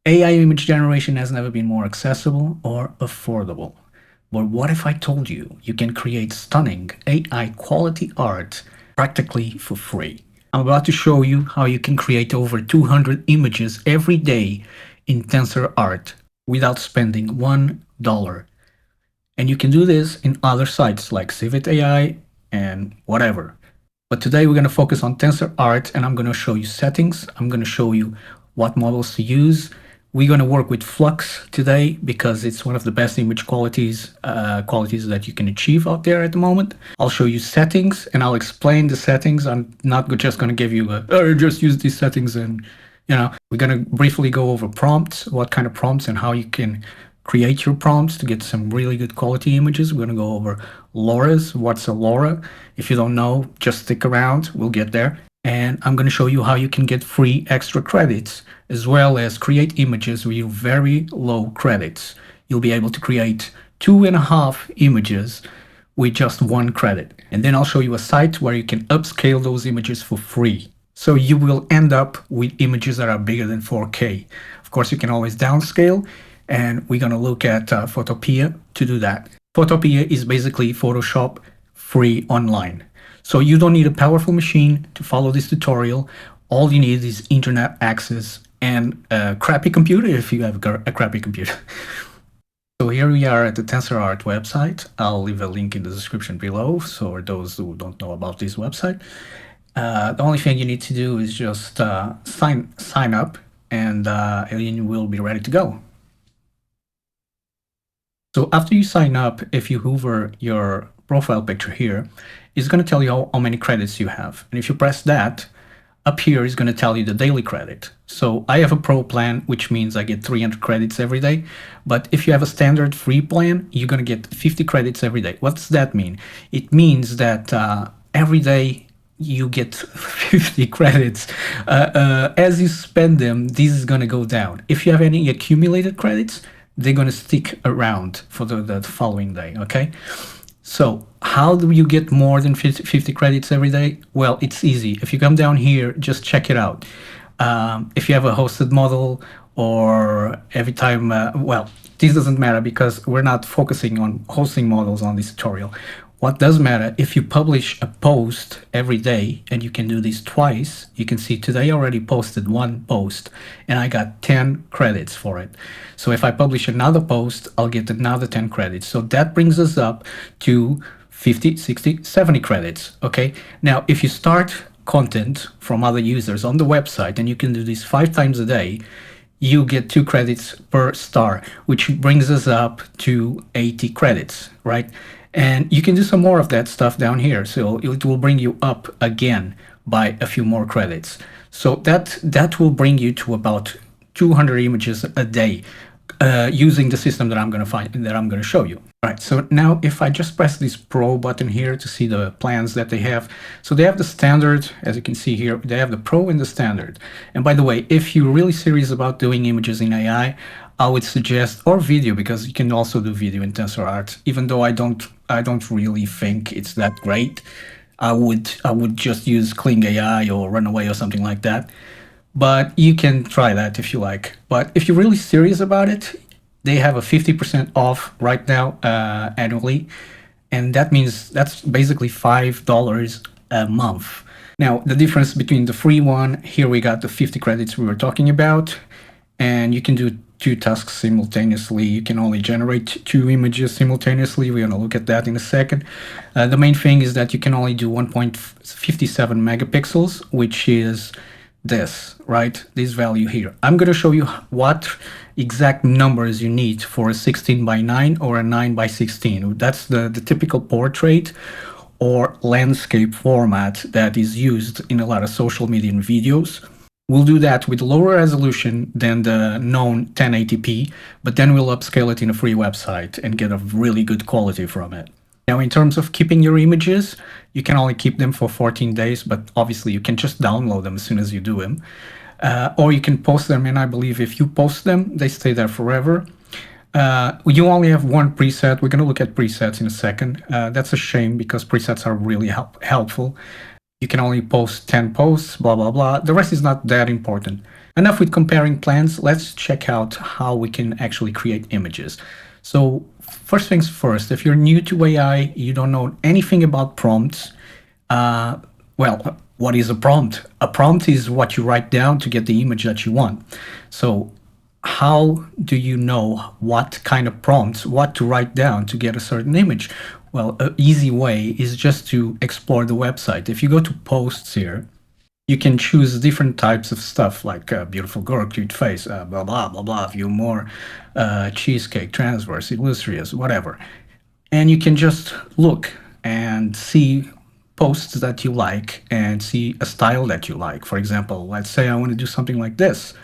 AI image generation has never been more accessible or affordable. But what if I told you you can create stunning AI quality art practically for free? I'm about to show you how you can create over 200 images every day in Tensor.art without spending $1. And you can do this in other sites like Civit AI and whatever. But today we're going to focus on Tensor.art and I'm going to show you settings. I'm going to show you what models to use. We're going to work with Flux today because it's one of the best image qualities that you can achieve out there at the moment. I'll show you settings and I'll explain the settings. I'm not just going to give you just use these settings and we're going to briefly go over prompts, what kind of prompts and how you can create your prompts to get some really good quality images. We're going to go over LORAs. What's a LORA? If you don't know, just stick around. We'll get there. And I'm going to show you how you can get free extra credits, as well as create images with very low credits. You'll be able to create 2.5 images with just 1 credit. And then I'll show you a site where you can upscale those images for free. So you will end up with images that are bigger than 4K. Of course, you can always downscale. And we're going to look at Photopea to do that. Photopea is basically Photoshop free online. So you don't need a powerful machine to follow this tutorial. All you need is internet access and a crappy computer if you have a crappy computer. So here we are at the Tensor.art website. I'll leave a link in the description below. So for those who don't know about this website, the only thing you need to do is just sign up and you will be ready to go. So after you sign up, if you hover your profile picture here, it's going to tell you how many credits you have. And if you press that, up here is going to tell you the daily credit. So I have a pro plan, which means I get 300 credits every day. But if you have a standard free plan, you're going to get 50 credits every day. What does that mean? It means that every day you get 50 credits. As you spend them, this is going to go down. If you have any accumulated credits, they're going to stick around for the following day, okay? So how do you get more than 50 credits every day? Well, it's easy. If you come down here, just check it out. If you have a hosted model or every time, well, this doesn't matter because we're not focusing on hosting models on this tutorial. What does matter, if you publish a post every day, and you can do this twice, you can see today I already posted 1 post and I got 10 credits for it. So if I publish another post, I'll get another 10 credits. So that brings us up to 50, 60, 70 credits, okay? Now, if you start content from other users on the website and you can do this 5 times a day, you get 2 credits per star, which brings us up to 80 credits, right? And you can do some more of that stuff down here. So it will bring you up again by a few more credits. So that will bring you to about 200 images a day using the system that I'm going to show you. All right, so now if I just press this Pro button here to see the plans that they have. So they have the standard, as you can see here, they have the Pro and the standard. And by the way, if you're really serious about doing images in AI, I would suggest, or video, because you can also do video in Tensor.art, even though I don't really think it's that great. I would just use Kling AI or Runaway or something like that. But you can try that if you like. But if you're really serious about it, they have a 50% off right now annually. And that means that's basically $5 a month. Now, the difference between the free one, here we got the 50 credits we were talking about, and you can do 2 tasks simultaneously. You can only generate 2 images simultaneously. We're going to look at that in a second. The main thing is that you can only do 1.57 megapixels, which is this, right? This value here. I'm going to show you what exact numbers you need for a 16:9 or a 9:16. That's the typical portrait or landscape format that is used in a lot of social media and videos. We'll do that with lower resolution than the known 1080p, but then we'll upscale it in a free website and get a really good quality from it. Now, in terms of keeping your images, you can only keep them for 14 days, but obviously you can just download them as soon as you do them. Or you can post them, and I believe if you post them, they stay there forever. You only have 1 preset. We're going to look at presets in a second. That's a shame because presets are really helpful. You can only post 10 posts, blah, blah, blah. The rest is not that important. enough with comparing plans. Let's check out how we can actually create images. So first things first, if you're new to AI, you don't know anything about prompts, well, what is a prompt? A prompt is what you write down to get the image that you want. So how do you know what kind of prompts, what to write down to get a certain image? Well, an easy way is just to explore the website. If you go to posts here, you can choose different types of stuff like beautiful girl, cute face, blah, blah, blah, blah, view more, cheesecake, transverse, illustrious, whatever. And you can just look and see posts that you like and see a style that you like. For example, let's say I want to do something like this.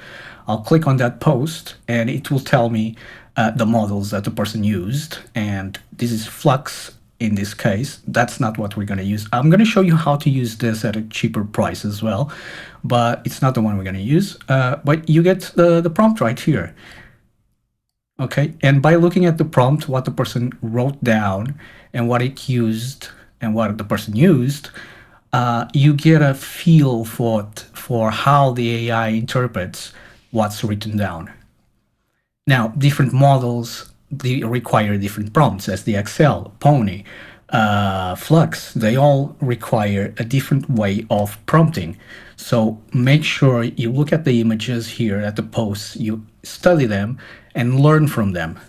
I'll click on that post and it will tell me the models that the person used. And this is Flux in this case. That's not what we're going to use. I'm going to show you how to use this at a cheaper price as well, but it's not the one we're going to use. But you get the prompt right here. Okay, and by looking at the prompt, what the person wrote down and what it used and what the person used, you get a feel for how the AI interprets what's written down. Now, different models, they require different prompts, as the Excel, Pony, Flux, they all require a different way of prompting. So make sure you look at the images here at the posts, you study them and learn from them.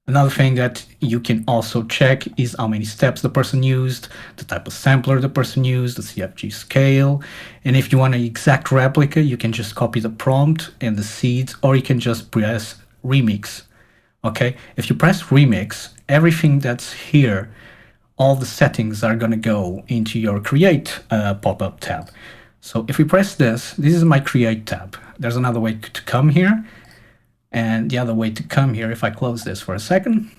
Another thing that you can also check is how many steps the person used, the type of sampler the person used, the CFG scale. And if you want an exact replica, you can just copy the prompt and the seeds, or you can just press remix. Okay, if you press remix, everything that's here, all the settings are going to go into your create pop-up tab. So if we press this, this is my create tab. There's another way to come here. And the other way to come here, if I close this for a second,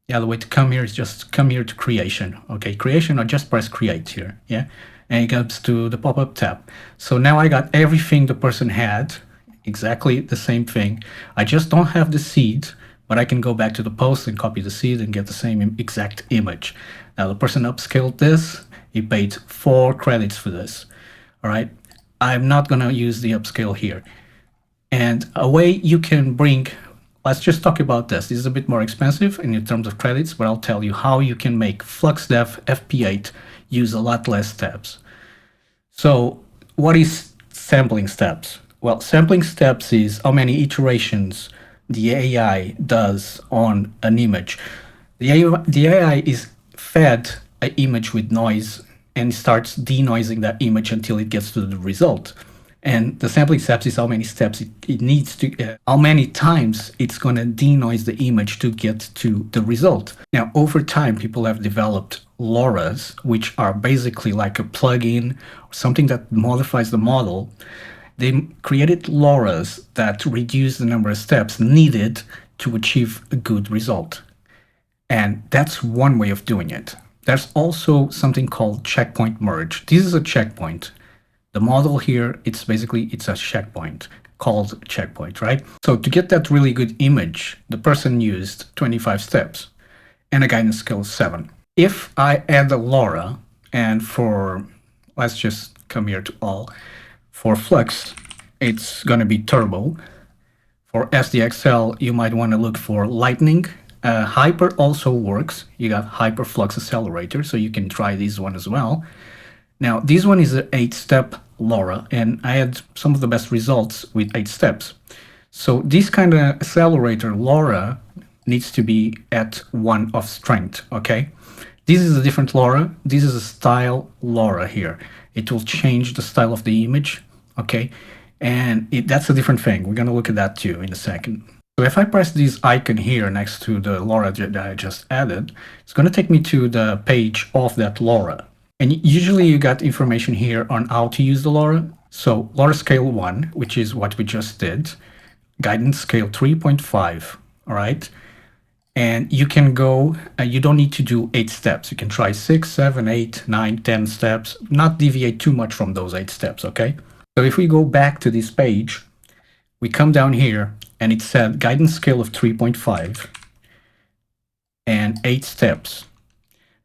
the other way to come here is just come here to creation. Okay, creation, or just press create here. Yeah, and it goes to the pop-up tab. So now I got everything the person had, exactly the same thing. I just don't have the seed, but I can go back to the post and copy the seed and get the same exact image. Now the person upscaled this, he paid 4 credits for this. All right, I'm not gonna use the upscale here. And a way you can bring, let's just talk about this. This is a bit more expensive in terms of credits, but I'll tell you how you can make FluxDev FP8 use a lot less steps. So what is sampling steps? Well, sampling steps is how many iterations the AI does on an image. The AI is fed an image with noise and starts denoising that image until it gets to the result. And the sampling steps is how many steps it needs to, how many times it's going to denoise the image to get to the result. Now, over time, people have developed LORAs, which are basically like a plugin, something that modifies the model. They created LORAs that reduce the number of steps needed to achieve a good result. And that's one way of doing it. There's also something called checkpoint merge. This is a checkpoint. The model here, it's a checkpoint called checkpoint, right? So to get that really good image, the person used 25 steps and a guidance scale of 7. If I add a LORA, and for, let's just come here to all, for Flux, it's going to be turbo. For SDXL, you might want to look for lightning. Hyper also works. You got Hyper Flux Accelerator, so you can try this one as well. Now, this one is an 8-step LORA, and I had some of the best results with 8 steps. So this kind of accelerator LORA needs to be at 1 of strength, okay? This is a different LORA. This is a style LORA here. It will change the style of the image, okay? And that's a different thing. We're going to look at that too in a second. So if I press this icon here next to the LORA that I just added, it's going to take me to the page of that LORA. And usually you got information here on how to use the LORA. So LORA scale 1, which is what we just did, guidance scale 3.5, all right? And you can go, you don't need to do 8 steps. You can try 6, 7, 8, 9, 10 steps, not deviate too much from those 8 steps, okay? So if we go back to this page, we come down here and it said guidance scale of 3.5 and 8 steps.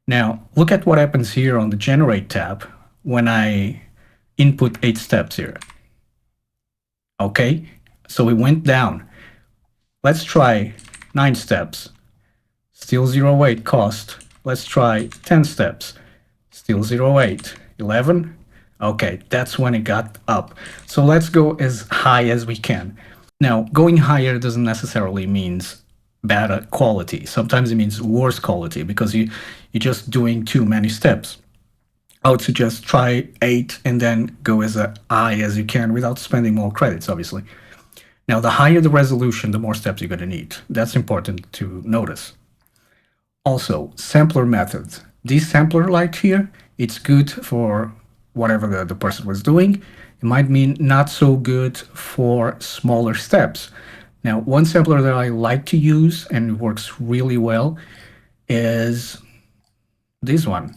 Now, look at what happens here on the Generate tab when I input 8 steps here. Okay, so we went down. Let's try 9 steps. Still 0.8 cost. Let's try 10 steps. Still 0.8. 11. Okay, that's when it got up. So let's go as high as we can. Now, going higher doesn't necessarily means bad quality. Sometimes it means worse quality because you're just doing too many steps. I would suggest try 8 and then go as high as you can without spending more credits, obviously. Now, the higher the resolution, the more steps you're going to need. That's important to notice. Also, sampler methods. This sampler light here, it's good for whatever the person was doing. It might mean not so good for smaller steps. Now, one sampler that I like to use and works really well is this one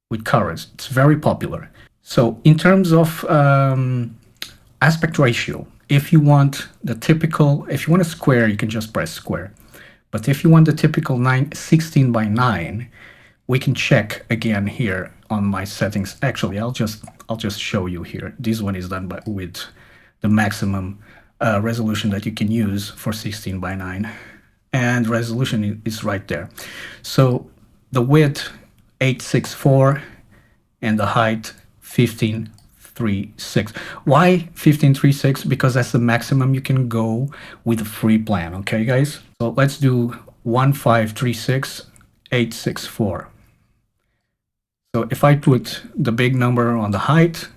with colors. It's very popular. So in terms of aspect ratio, if you want the typical, if you want a square, you can just press square. But if you want the typical 16 by 9, we can check again here on my settings. Actually, I'll just show you here. This one is done with the maximum resolution that you can use for 16 by 9, and resolution is right there. So the width 864 and the height 1536. Why 1536? Because that's the maximum you can go with the free plan. Okay, guys. So let's do 1536 864. So if I put the big number on the height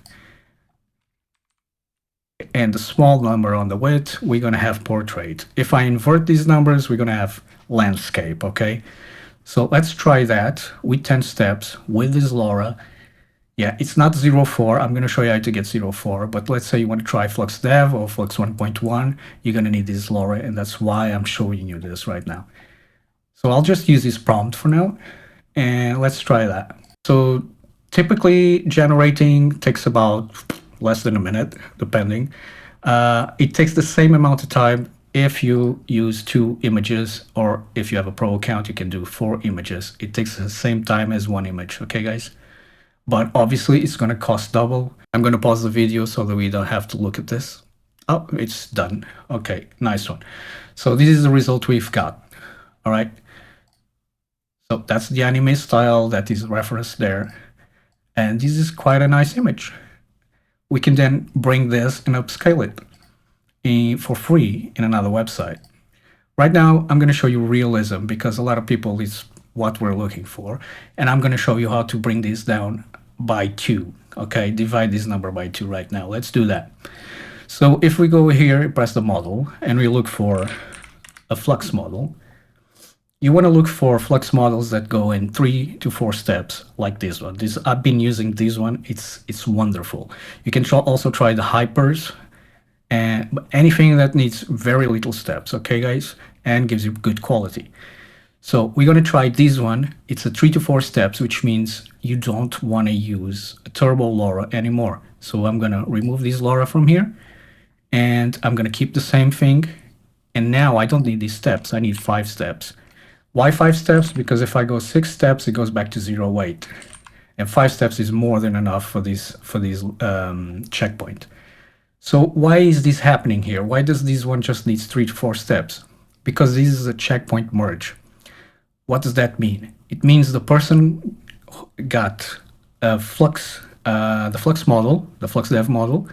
and the small number on the width, we're going to have portrait. If I invert these numbers, we're going to have landscape, okay? So let's try that with 10 steps with this LORA. Yeah, it's not 0.4. I'm going to show you how to get 0.4, but let's say you want to try Flux Dev or Flux 1.1, you're going to need this LORA, and that's why I'm showing you this right now. So I'll just use this prompt for now, and let's try that. So typically generating takes about less than a minute, depending. It takes the same amount of time if you use 2 images, or if you have a pro account, you can do 4 images. It takes the same time as 1 image, okay, guys? But obviously it's going to cost double. I'm going to pause the video so that we don't have to look at this. Oh, it's done. Okay, nice one. So this is the result we've got. All right. So that's the anime style that is referenced there. And this is quite a nice image. We can then bring this and upscale it for free in another website. Right now, I'm going to show you Realism because a lot of people is what we're looking for. And I'm going to show you how to bring this down by 2. Okay, divide this number by 2 right now. Let's do that. So if we go here, press the model, and we look for a Flux model, you want to look for Flux models that go in 3 to 4 steps, like this one. I've been using this one. It's wonderful. You can also try the hypers and anything that needs very little steps, okay, guys, and gives you good quality. So we're going to try this one. It's a 3 to 4 steps, which means you don't want to use a turbo LORA anymore. So I'm going to remove this LORA from here, and I'm going to keep the same thing. And now I don't need these steps. I need 5 steps. Why 5 steps? Because if I go 6 steps, it goes back to 0.8. And 5 steps is more than enough for this checkpoint. So why is this happening here? Why does this one just needs 3 to 4 steps? Because this is a checkpoint merge. What does that mean? It means the person got a Flux, the Flux model, the Flux Dev model,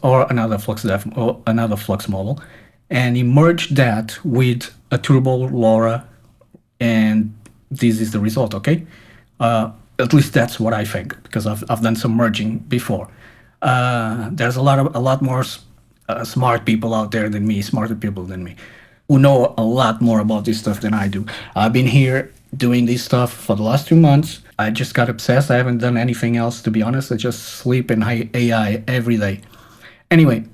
or another Flux Dev or another Flux model, and he merged that with a turbo LORA, and this is the result. Okay, at least that's what I think, because I've done some merging before. There's a lot more smart people out there than me, smarter people than me, who know a lot more about this stuff than I do. I've been here doing this stuff for the last 2 months. I just got obsessed. I haven't done anything else, to be honest. I just sleep in AI every day. Anyway,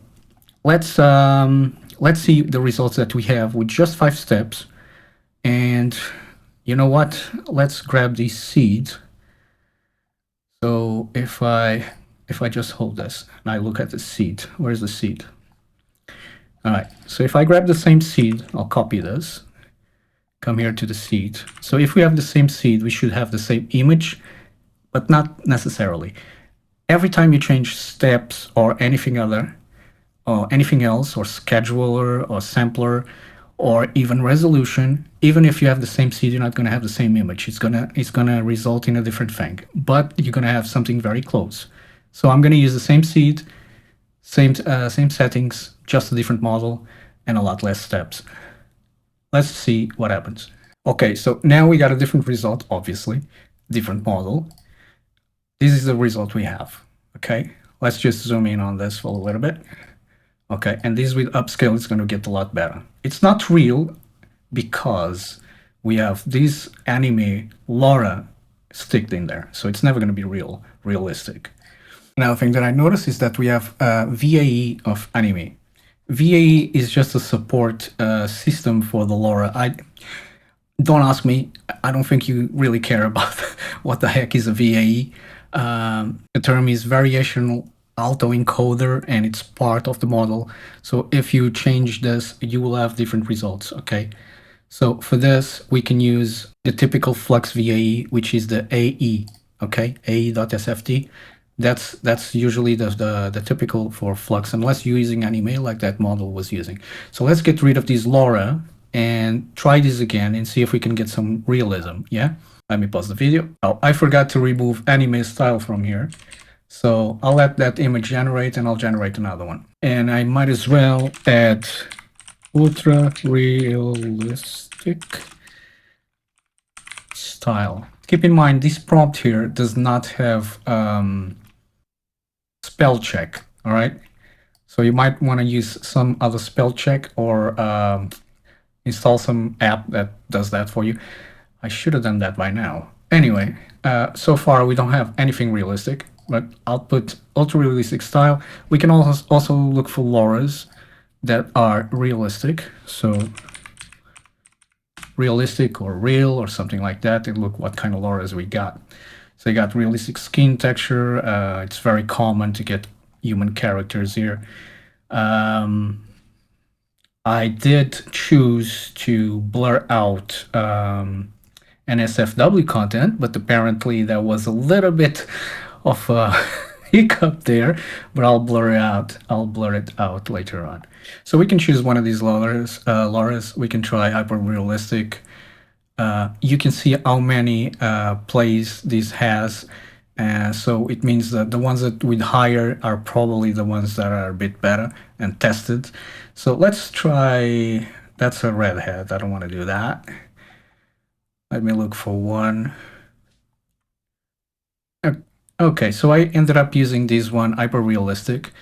let's see the results that we have with just 5 steps. And you know what? Let's grab these seeds. So if I just hold this and I look at the seed, where's the seed? All right, so if I grab the same seed, I'll copy this, come here to the seed. So if we have the same seed, we should have the same image, but not necessarily. every time you change steps or anything else, or scheduler or sampler or even resolution, even if you have the same seed, you're not going to have the same image. It's gonna result in a different thing, but you're going to have something very close. So I'm going to use the same seed, same settings, just a different model and a lot less steps. Let's see what happens. Okay, so now we got a different result, obviously, different model. This is the result we have. Okay, let's just zoom in on this for a little bit. Okay, and this with upscale is going to get a lot better. It's not real because we have this anime LORA sticked in there, so it's never going to be realistic. Another thing that I noticed is that we have VAE of anime. VAE is just a support system for the LORA. Don't ask me. I don't think you really care about what the heck is a VAE. The term is variational autoencoder, and it's part of the model. So if you change this, you will have different results. Okay. So for this, we can use the typical Flux VAE, which is the AE. Okay, AE.sft. That's usually the typical for Flux, unless you're using anime like that model was using. So let's get rid of this LORA and try this again and see if we can get some realism. Yeah, let me pause the video. Oh, I forgot to remove anime style from here. So I'll let that image generate and I'll generate another one. And I might as well add ultra realistic style. Keep in mind, this prompt here does not have spell check. All right. So you might want to use some other spell check or install some app that does that for you. I should have done that by now. Anyway, so far we don't have anything realistic, but I'll put ultra realistic style. We can also look for LORAs that are realistic. So realistic or real or something like that, and look what kind of LORAs we got. So you got realistic skin texture. It's very common to get human characters here. I did choose to blur out NSFW content, but apparently there was a little bit of a hiccup there, but I'll blur it out later on. So we can choose one of these LORAs. We can try hyper realistic. You can see how many plays this has. So it means that the ones that with higher are probably the ones that are a bit better and tested. So let's try, that's a redhead. I don't want to do that. Let me look for one. Okay, so I ended up using this one, hyper realistic.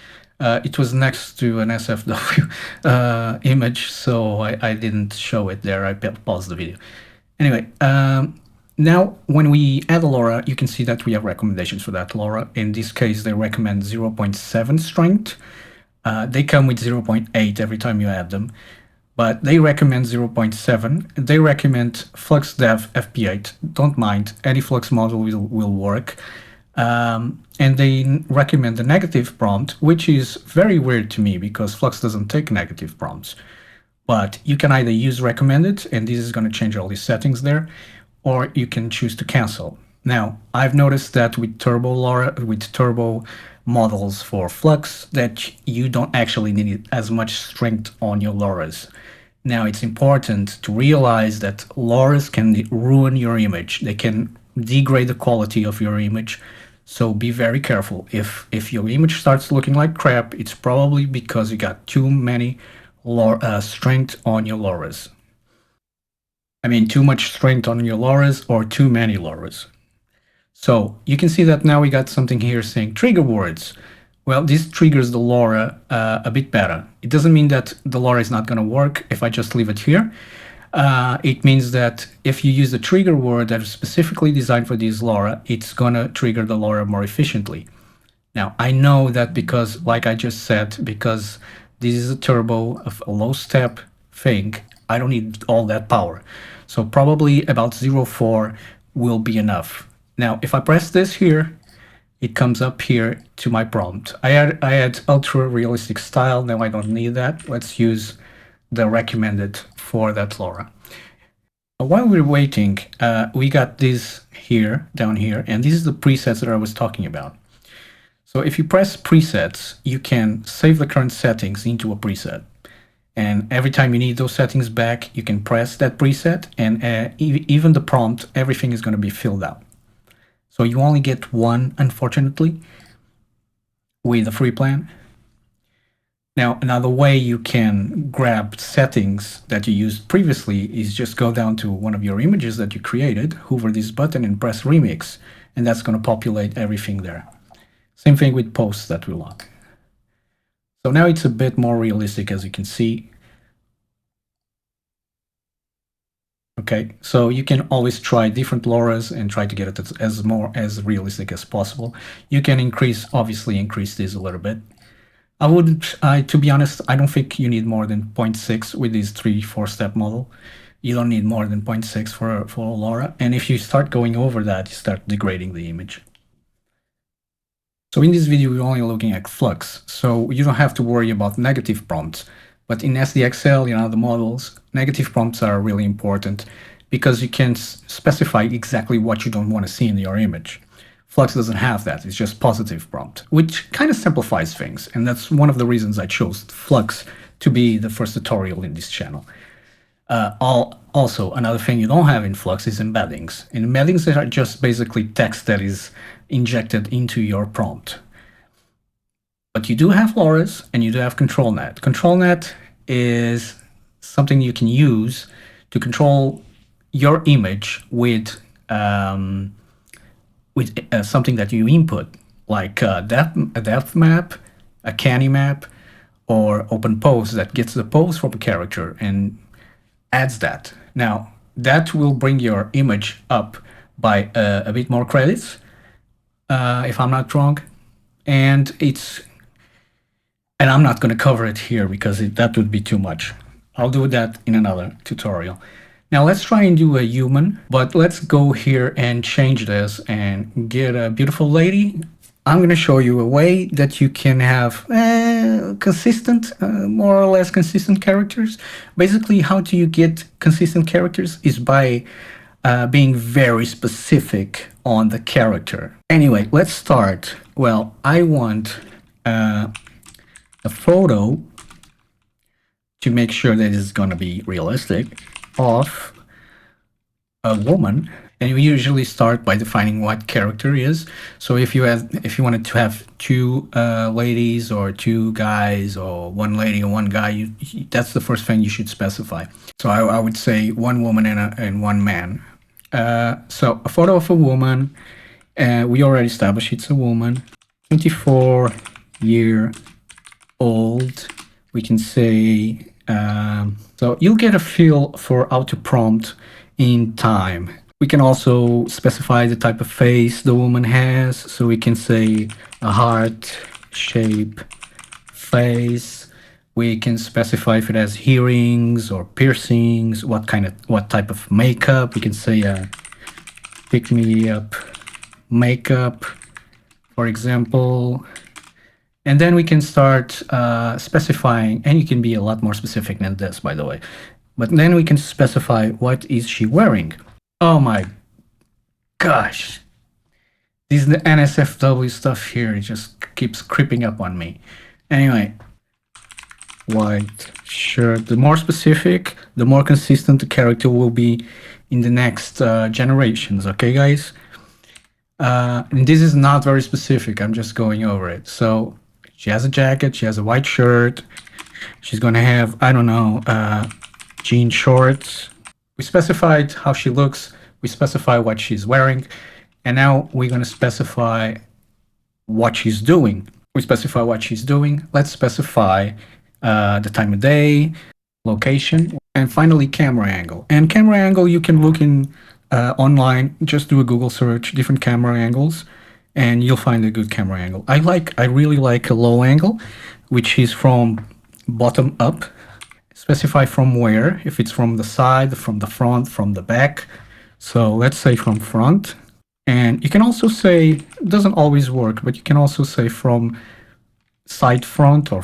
It was next to an SFW image, so I didn't show it there. I paused the video. Anyway, now when we add a LORA, you can see that we have recommendations for that LORA. In this case, they recommend 0.7 strength. They come with 0.8 every time you add them, but they recommend 0.7. They recommend Flux Dev FP8. Don't mind, any Flux model will work. And they recommend the negative prompt, which is very weird to me because Flux doesn't take negative prompts. But you can either use recommended, and this is going to change all these settings there, or you can choose to cancel. Now, I've noticed that with turbo LORA, with turbo models for Flux, that you don't actually need as much strength on your LORAs. Now, it's important to realize that LORAs can ruin your image. They can degrade the quality of your image. So be very careful. If your image starts looking like crap, it's probably because you got too many strength on your LORAs. I mean, too much strength on your LORAs or too many LORAs. So you can see that now we got something here saying trigger words. Well, this triggers the LORA a bit better. It doesn't mean that the LORA is not going to work if I just leave it here. It means that if you use a trigger word that is specifically designed for this LORA, it's going to trigger the LORA more efficiently. Now, I know that because, like I just said, because this is a turbo of a low step thing, I don't need all that power. So probably about 0.4 will be enough. Now, if I press this here, it comes up here to my prompt. I had ultra realistic style. Now I don't need that. Let's use the recommended for that LORA. While we're waiting, we got this here, down here, and this is the presets that I was talking about. So if you press presets, you can save the current settings into a preset. And every time you need those settings back, you can press that preset, and even the prompt, everything is going to be filled out. So you only get one, unfortunately, with the free plan. Now, another way you can grab settings that you used previously is just go down to one of your images that you created, hover this button and press remix, and that's going to populate everything there. Same thing with posts that we lock. So now it's a bit more realistic, as you can see. Okay, so you can always try different LORAs and try to get it as realistic as possible. You can obviously increase this a little bit. To be honest, I don't think you need more than 0.6 with this 3-4-step model. You don't need more than 0.6 for LORA. And if you start going over that, you start degrading the image. So in this video, we're only looking at Flux. So you don't have to worry about negative prompts. But in SDXL, the models, negative prompts are really important because you can specify exactly what you don't want to see in your image. Flux doesn't have that. It's just positive prompt, which kind of simplifies things. And that's one of the reasons I chose Flux to be the first tutorial in this channel. Also, another thing you don't have in Flux is embeddings. And embeddings are just basically text that is injected into your prompt. But you do have LORAs and you do have ControlNet. ControlNet is something you can use to control your image with something that you input, like a depth map, a canny map, or open pose that gets the pose from a character and adds that. Now, that will bring your image up by a bit more credits, if I'm not wrong. And I'm not going to cover it here because that would be too much. I'll do that in another tutorial. Now let's try and do a human, but let's go here and change this and get a beautiful lady. I'm going to show you a way that you can have consistent, more or less consistent characters. Basically, how do you get consistent characters is by being very specific on the character. Anyway, let's start. Well, I want a photo to make sure that it's going to be realistic of a woman, and we usually start by defining what character is. So if you wanted to have two ladies or two guys, or one lady and one guy, that's the first thing you should specify. So I would say one woman and one man. So a photo of a woman, we already established it's a woman, 24-year-old. We can say, so you'll get a feel for how to prompt in time. We can also specify the type of face the woman has. So we can say a heart shape face. We can specify if it has earrings or piercings, what type of makeup. We can say pick me up makeup, for example. And then we can start specifying, and you can be a lot more specific than this, by the way. But then we can specify what is she wearing. Oh my gosh. The NSFW stuff here just keeps creeping up on me. Anyway, white shirt. The more specific, the more consistent the character will be in the next generations. Okay, guys? And this is not very specific. I'm just going over it. So she has a jacket, she has a white shirt, she's gonna have, I don't know, jean shorts. We specified how she looks, we specify what she's wearing, and now we're gonna specify what she's doing. We specify what she's doing. Let's specify the time of day, location, and finally camera angle. And camera angle, you can look in online, just do a Google search, different camera angles, and you'll find a good camera angle. I really like a low angle, which is from bottom up. Specify from where, if it's from the side, from the front, from the back. So let's say from front. And you can also say, it doesn't always work, but you can also say from side front or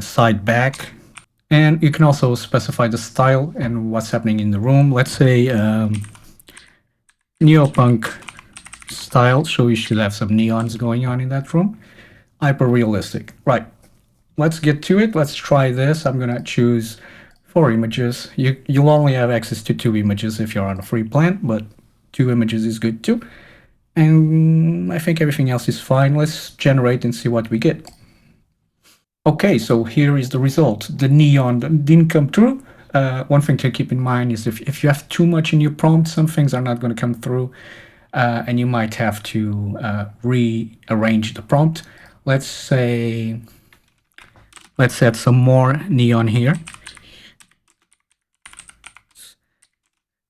side back. And you can also specify the style and what's happening in the room. Let's say neopunk style, so you should have some neons going on in that room. Hyper realistic. Right. Let's get to it. Let's try this. I'm gonna choose 4 images. You'll only have access to 2 images if you're on a free plan, but 2 images is good too. And I think everything else is fine. Let's generate and see what we get. Okay, so here is the result. The neon didn't come through. One thing to keep in mind is if you have too much in your prompt, some things are not going to come through, and you might have to rearrange the prompt. Let's add some more neon here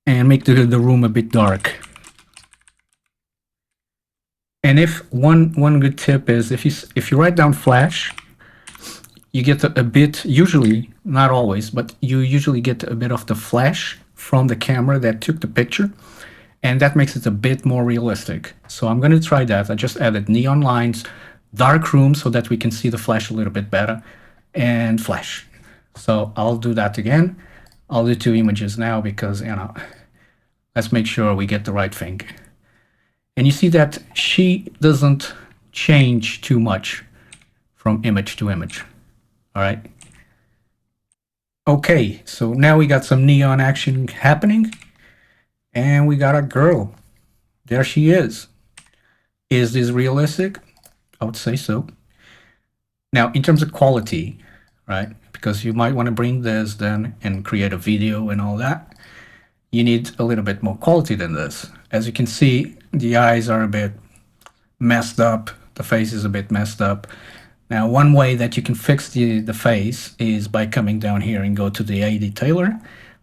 and make the room a bit dark. And if one good tip is if you write down flash, you get a bit, usually, not always, but you usually get a bit of the flash from the camera that took the picture, and that makes it a bit more realistic. So I'm going to try that. I just added neon lines, dark room so that we can see the flash a little bit better, and flash. So I'll do that again. I'll do 2 images now because, let's make sure we get the right thing. And you see that she doesn't change too much from image to image. All right. Okay, so now we got some neon action happening, and we got a girl. There she is. Is this realistic? I would say so. Now, in terms of quality, right, because you might want to bring this then and create a video and all that, you need a little bit more quality than this. As you can see, the eyes are a bit messed up. The face is a bit messed up. Now, one way that you can fix the face is by coming down here and go to the ADetailer,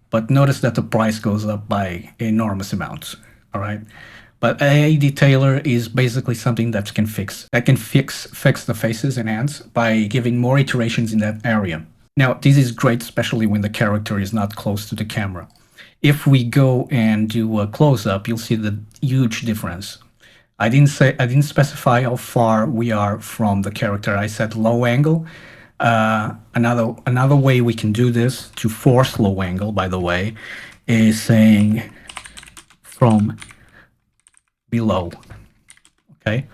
but notice that the price goes up by enormous amounts, all right? But ADetailer is basically something that can fix the faces and hands by giving more iterations in that area. Now, this is great, especially when the character is not close to the camera. If we go and do a close-up, you'll see the huge difference. I didn't specify how far we are from the character. I said low angle. Another way we can do this to force low angle, by the way, is saying from below. Okay,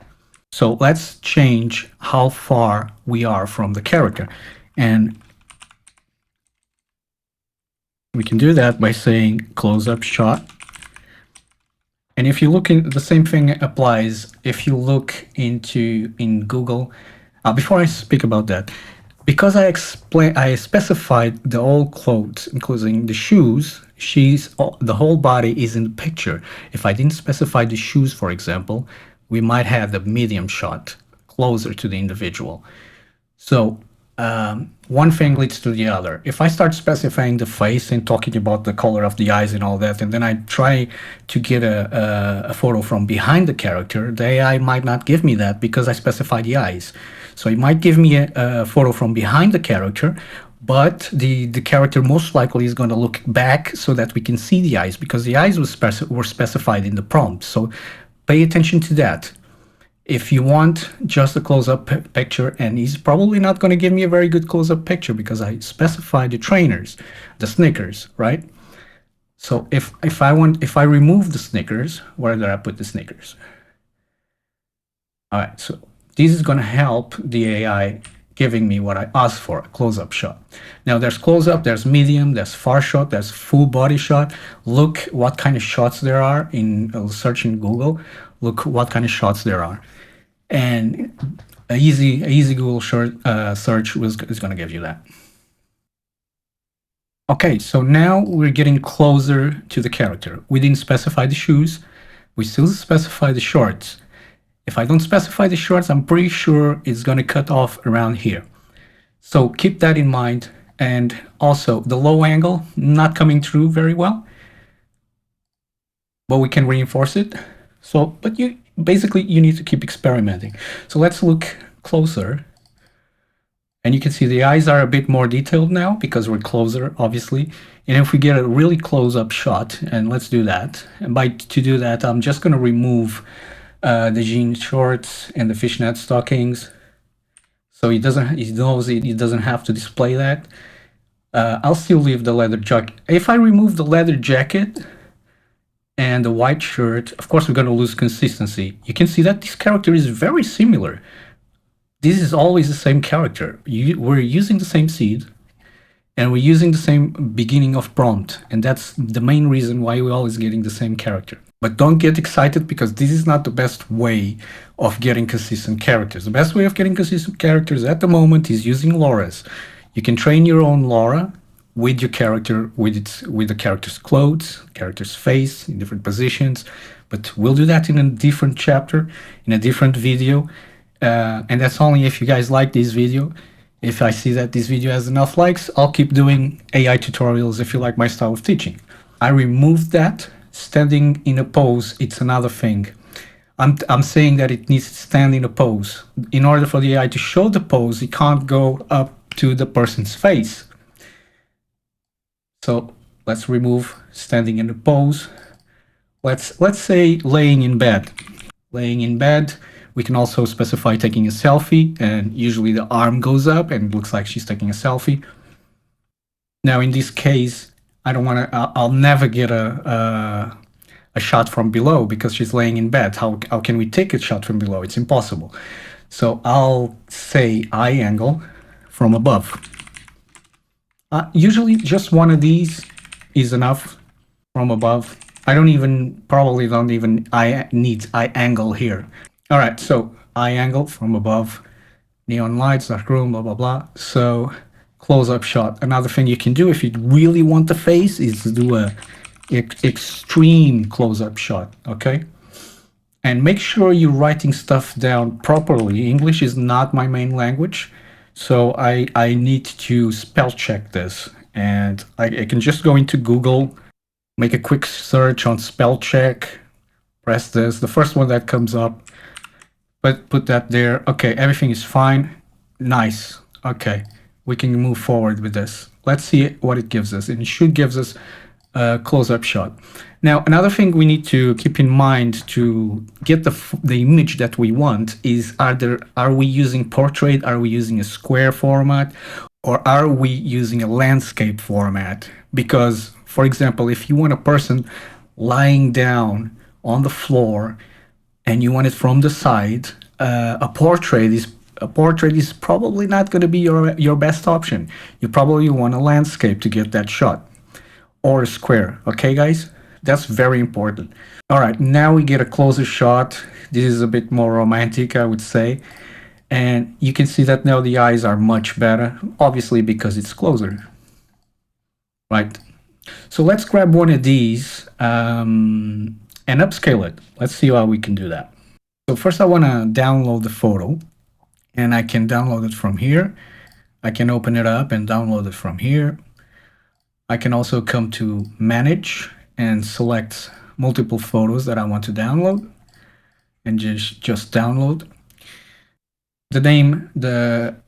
so let's change how far we are from the character, and we can do that by saying close-up shot. And if you look in, the same thing applies if you look in Google. Before I speak about that, because I specified the whole clothes, including the shoes, the whole body is in the picture. If I didn't specify the shoes, for example, we might have the medium shot closer to the individual. So one thing leads to the other. If I start specifying the face and talking about the color of the eyes and all that, and then I try to get a photo from behind the character, the AI might not give me that because I specified the eyes. So it might give me a photo from behind the character, but the character most likely is going to look back so that we can see the eyes because the eyes were specified in the prompt. So pay attention to that. If you want just a close-up picture, and he's probably not going to give me a very good close-up picture because I specified the trainers, the Snickers, right? So if I remove the Snickers, where did I put the Snickers? All right, so this is going to help the AI giving me what I asked for, a close-up shot. Now there's close-up, there's medium, there's far shot, there's full body shot. Look what kind of shots there are in search in Google. Look what kind of shots there are. And a easy Google search is going to give you that. Okay, so now we're getting closer to the character. We didn't specify the shoes. We still specify the shorts. If I don't specify the shorts, I'm pretty sure it's going to cut off around here. So keep that in mind. And also the low angle, not coming through very well, but we can reinforce it. So, but basically you need to keep experimenting. So let's look closer. And you can see the eyes are a bit more detailed now because we're closer, obviously. And if we get a really close-up shot, and let's do that. And to do that, I'm just going to remove the jean shorts and the fishnet stockings. So he knows he doesn't have to display that. I'll still leave the leather jacket. If I remove the leather jacket, and the white shirt, of course, we're going to lose consistency. You can see that this character is very similar. This is always the same character. We're using the same seed, and we're using the same beginning of prompt, and that's the main reason why we're always getting the same character. But don't get excited, because this is not the best way of getting consistent characters. The best way of getting consistent characters at the moment is using LORAs. You can train your own LORA with your character, with the character's clothes, character's face in different positions. But we'll do that in a different chapter, in a different video. And that's only if you guys like this video. If I see that this video has enough likes, I'll keep doing AI tutorials if you like my style of teaching. I removed that. Standing in a pose, it's another thing. I'm saying that it needs to stand in a pose. In order for the AI to show the pose, it can't go up to the person's face. So let's remove standing in a pose. Let's say laying in bed. Laying in bed. We can also specify taking a selfie, and usually the arm goes up and it looks like she's taking a selfie. Now in this case, I don't want to. I'll never get a shot from below because she's laying in bed. How can we take a shot from below? It's impossible. So I'll say eye angle from above. Usually just one of these is enough from above. Probably don't even need eye angle here. All right, so eye angle from above, neon lights, dark room, blah, blah, blah. So close-up shot. Another thing you can do if you really want the face is to do a extreme close-up shot, okay? And make sure you're writing stuff down properly. English is not my main language, so I need to spell check this. And I can just go into Google, make a quick search on spell check, press this, the first one that comes up, but put that there. Okay, everything is fine. Nice. Okay, we can move forward with this. Let's see what it gives us. And it should give us a close-up shot. Now, another thing we need to keep in mind to get the image that we want is, are we using portrait? Are we using a square format? Or are we using a landscape format? Because, for example, if you want a person lying down on the floor and you want it from the side, a portrait is probably not going to be your best option. You probably want a landscape to get that shot, or a square. Okay, guys, that's very important. All right, now we get a closer shot. This is a bit more romantic, I would say, and you can see that now the eyes are much better, obviously because it's closer, right? So let's grab one of these and upscale it. Let's see how we can do that. So first I want to download the photo, and I can download it from here. I can open it up and download it from here. I can also come to manage and select multiple photos that I want to download and just download. The name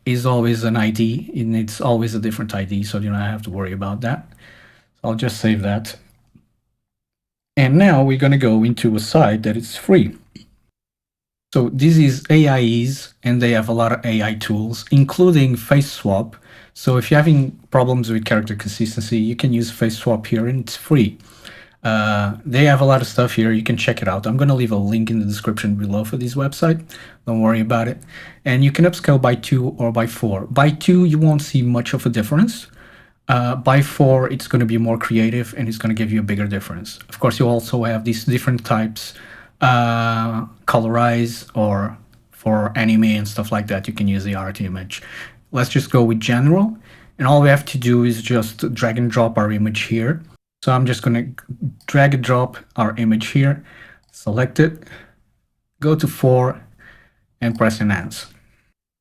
is always an ID, and it's always a different ID, so you don't have to worry about that. So I'll just save that. And now we're going to go into a site that is free. So this is AI's, and they have a lot of AI tools, including face swap. So if you're having problems with character consistency, you can use face swap here, and it's free. They have a lot of stuff here. You can check it out. I'm going to leave a link in the description below for this website. Don't worry about it. And you can upscale by 2 or by 4. By 2, you won't see much of a difference. By 4, it's going to be more creative, and it's going to give you a bigger difference. Of course, you also have these different types, colorize, or for anime and stuff like that, you can use the art image. Let's just go with general, and all we have to do is just drag and drop our image here. So I'm just going to drag and drop our image here, select it, go to 4, and press enhance.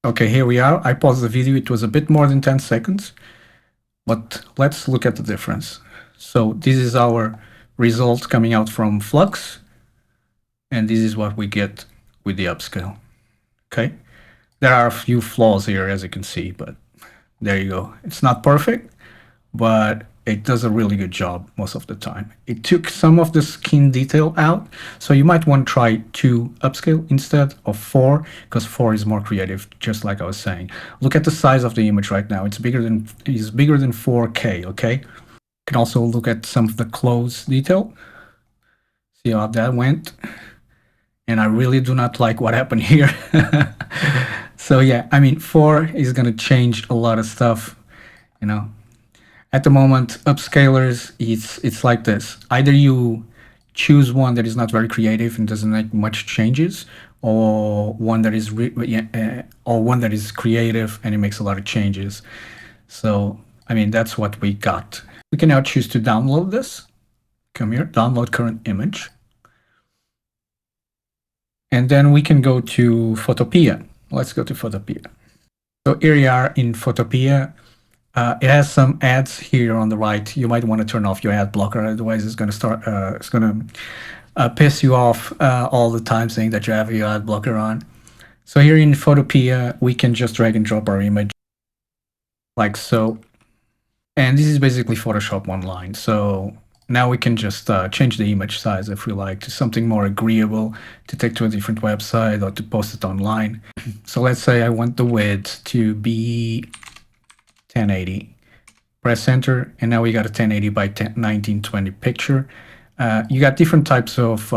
Okay, here we are. I paused the video. It was a bit more than 10 seconds. But let's look at the difference. So this is our result coming out from Flux, and this is what we get with the upscale. Okay, there are a few flaws here, as you can see, but there you go. It's not perfect, but it does a really good job most of the time. It took some of the skin detail out, so you might want to try 2 upscale instead of 4, because 4 is more creative, just like I was saying. Look at the size of the image right now. It's bigger than 4K, okay? You can also look at some of the clothes detail. See how that went? And I really do not like what happened here. So yeah, I mean, 4 is going to change a lot of stuff, you know. At the moment, upscalers, it's like this. Either you choose one that is not very creative and doesn't make much changes, or one that is or one that is creative and it makes a lot of changes. So, I mean, that's what we got. We can now choose to download this. Come here, download current image. And then we can go to Photopea. Let's go to Photopea. So here you are in Photopea. It has some ads here on the right. You might want to turn off your ad blocker, otherwise it's going to start. It's going to piss you off all the time, saying that you have your ad blocker on. So here in Photopea, we can just drag and drop our image like so. And this is basically Photoshop Online. So now we can just change the image size if we like to something more agreeable to take to a different website or to post it online. So let's say I want the width to be 1080. Press enter, and now we got a 1080 by 1920 picture. You got different types of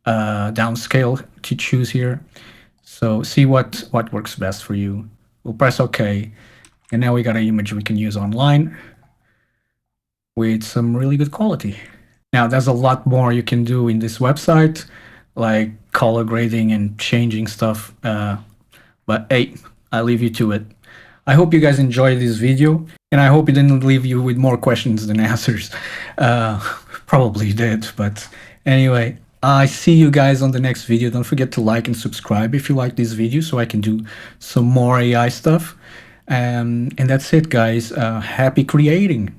downscale to choose here. So see what works best for you. We'll press OK. And now we got an image we can use online with some really good quality. Now, there's a lot more you can do in this website, like color grading and changing stuff. But hey, I leave you to it. I hope you guys enjoyed this video, and I hope it didn't leave you with more questions than answers. Probably did, but anyway, I see you guys on the next video. Don't forget to like and subscribe if you like this video so I can do some more AI stuff. And that's it, guys. Happy creating.